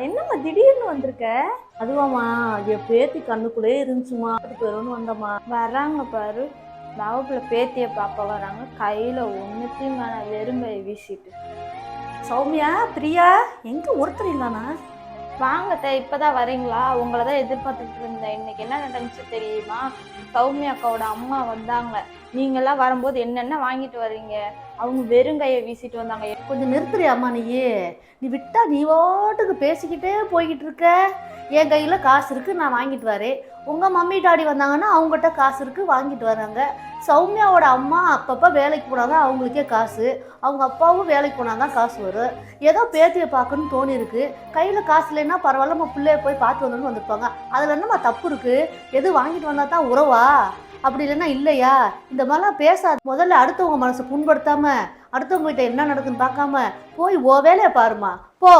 என்னம்மா திடீர்னு வந்திருக்க? அதுவாம்மா, என் பேத்தி கண்ணுக்குள்ளே இருந்துச்சுமா, அது போயிடும்னு வந்தம்மா. வர்றாங்க பாரு, மாவுக்குள்ள பேத்தியை பார்க்க வராங்க, கையில் ஒன்றுத்தையும் மேலே வெறுங்கையை வீசிட்டு. சௌமியா, பிரியா, எங்க ஒருத்தர் இல்லைண்ணா? வாங்க இப்போதான் வரீங்களா? உங்களை தான் எதிர்பார்த்துட்டு இருந்தேன். இன்னைக்கு என்ன நடந்துச்சு தெரியுமா? சௌமியா அக்காவோட அம்மா வந்தாங்க. நீங்களாம் வரும்போது என்னென்ன வாங்கிட்டு வர்றீங்க? அவங்க வெறுங்கையை வீசிட்டு வந்தாங்க. கொஞ்சம் நிறுத்துறியாம்மா நீ விட்டா நீ ஓட்டுக்கு பேசிக்கிட்டே போய்கிட்டு இருக்க. என் கையில் காசு இருக்குது, நான் வாங்கிட்டு வரேன். உங்கள் மம்மி டாடி வந்தாங்கன்னா அவங்ககிட்ட காசு இருக்குது, வாங்கிட்டு வராங்க. சௌமியாவோட அம்மா அப்பப்போ வேலைக்கு போனாங்க, அவங்களுக்கே காசு. அவங்க அப்பாவும் வேலைக்கு போனால் தான் காசு வரும். ஏதோ பேத்தியை பார்க்கணும்னு தோணி இருக்கு. கையில் காசு இல்லைன்னா பரவாயில்ல, நம்ம பிள்ளைய போய் பார்த்து வந்துன்னு வந்திருப்பாங்க. அதில் என்னம்மா தப்பு இருக்குது? எது வாங்கிட்டு வந்தால் தான் உறவா? அப்படி இல்லைன்னா இல்லையா? இந்த மாதிரிலாம் பேசாது. முதல்ல அடுத்தவங்க மனசை புண்படுத்தாமல் அடுத்தவங்ககிட்ட என்ன நடக்குன்னு பார்க்காம போய் ஓ வேலையை பாருமா, போ.